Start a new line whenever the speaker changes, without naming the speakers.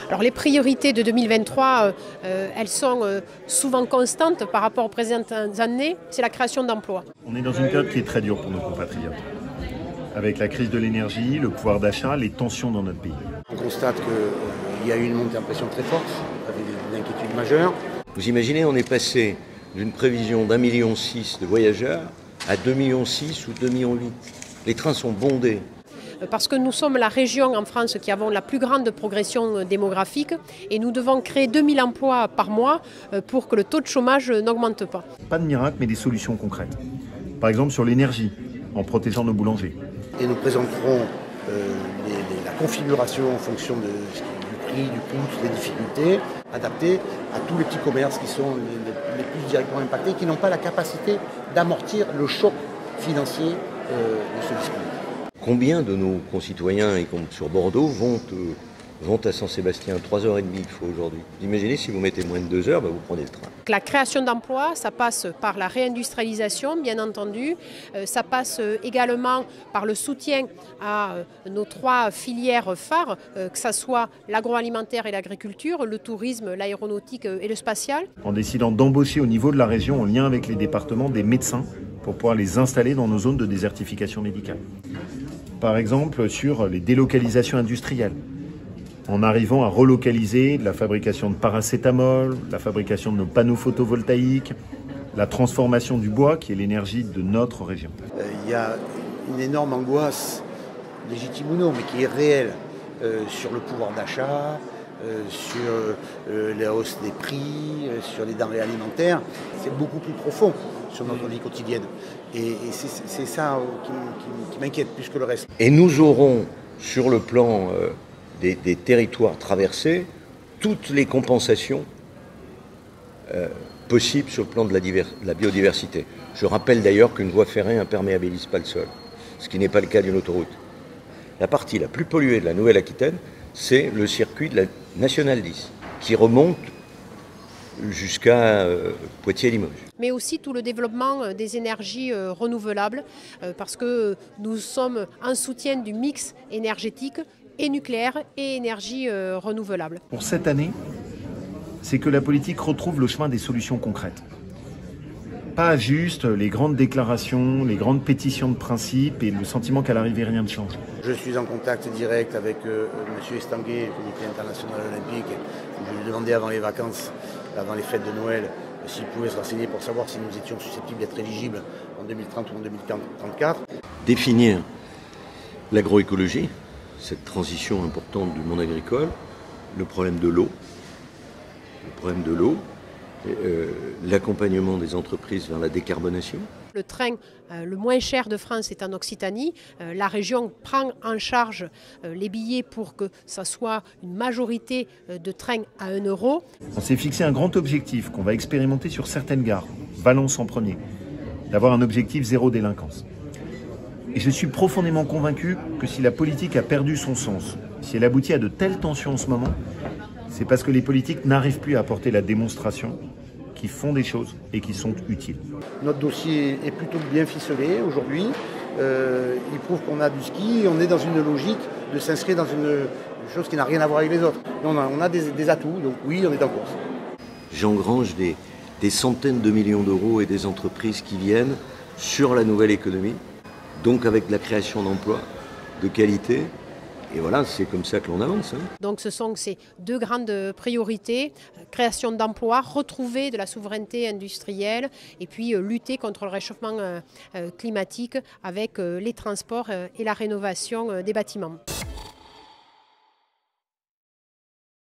Alors les priorités de 2023, elles sont souvent constantes par rapport aux précédentes années, c'est la création d'emplois.
On est dans une période qui est très dure pour nos compatriotes. Avec la crise de l'énergie, le pouvoir d'achat, les tensions dans notre pays.
On constate qu'il y a eu une montée en pression très forte, avec des inquiétudes majeures.
Vous imaginez, on est passé d'une prévision d'1,6 million de voyageurs à 2,6 millions ou 2,8 millions. Les trains sont bondés.
Parce que nous sommes la région en France qui avons la plus grande progression démographique et nous devons créer 2000 emplois par mois pour que le taux de chômage n'augmente pas.
Pas de miracle, mais des solutions concrètes. Par exemple sur l'énergie, en protégeant nos boulangers.
Et nous présenterons la configuration en fonction du prix, du coût, des difficultés, adaptées à tous les petits commerces qui sont les plus directement impactés, qui n'ont pas la capacité d'amortir le choc financier de ce dispositif.
Combien de nos concitoyens, y compris sur Bordeaux, vont à Saint-Sébastien? 3h30 il faut aujourd'hui. Vous imaginez, si vous mettez moins de 2 heures, vous prenez le train.
La création d'emplois, ça passe par la réindustrialisation, bien entendu. Ça passe également par le soutien à nos 3 filières phares, que ce soit l'agroalimentaire et l'agriculture, le tourisme, l'aéronautique et le spatial.
En décidant d'embaucher au niveau de la région, en lien avec les départements, des médecins pour pouvoir les installer dans nos zones de désertification médicale. Par exemple, sur les délocalisations industrielles, en arrivant à relocaliser la fabrication de paracétamol, la fabrication de nos panneaux photovoltaïques, la transformation du bois, qui est l'énergie de notre région.
Il y a une énorme angoisse, légitime ou non, mais qui est réelle, sur le pouvoir d'achat, sur la hausse des prix, sur les denrées alimentaires. C'est beaucoup plus profond sur notre vie quotidienne. Et c'est ça qui m'inquiète plus que le reste.
Et nous aurons, sur le plan des territoires traversés, toutes les compensations possibles sur le plan de la biodiversité. Je rappelle d'ailleurs qu'une voie ferrée imperméabilise pas le sol, ce qui n'est pas le cas d'une autoroute. La partie la plus polluée de la Nouvelle-Aquitaine, c'est le circuit de la Nationale 10, qui remonte jusqu'à Poitiers-Limoges.
Mais aussi tout le développement des énergies renouvelables, parce que nous sommes en soutien du mix énergétique et nucléaire et énergie renouvelable.
Pour cette année, c'est que la politique retrouve le chemin des solutions concrètes. Pas juste les grandes déclarations, les grandes pétitions de principe et le sentiment qu'à l'arrivée rien ne change.
Je suis en contact direct avec M. Estanguet, le Comité international olympique. Je lui demandais avant les vacances, avant les fêtes de Noël, s'il pouvait se renseigner pour savoir si nous étions susceptibles d'être éligibles en 2030 ou en 2034.
Définir l'agroécologie, cette transition importante du monde agricole, le problème de l'eau, l'accompagnement des entreprises vers la décarbonation.
Le train le moins cher de France est en Occitanie. La région prend en charge les billets pour que ça soit une majorité de trains à 1 euro.
On s'est fixé un grand objectif qu'on va expérimenter sur certaines gares, Valence en premier, d'avoir un objectif zéro délinquance. Et je suis profondément convaincu que si la politique a perdu son sens, si elle aboutit à de telles tensions en ce moment, c'est parce que les politiques n'arrivent plus à apporter la démonstration qui font des choses et qui sont utiles.
Notre dossier est plutôt bien ficelé aujourd'hui. Il prouve qu'on a du ski et on est dans une logique de s'inscrire dans une chose qui n'a rien à voir avec les autres. On a des atouts, donc oui, on est en course.
J'engrange des centaines de millions d'euros et des entreprises qui viennent sur la nouvelle économie, donc avec la création d'emplois de qualité. Et voilà, c'est comme ça que l'on avance.
Donc ce sont ces 2 grandes priorités, création d'emplois, retrouver de la souveraineté industrielle et puis lutter contre le réchauffement climatique avec les transports et la rénovation des bâtiments.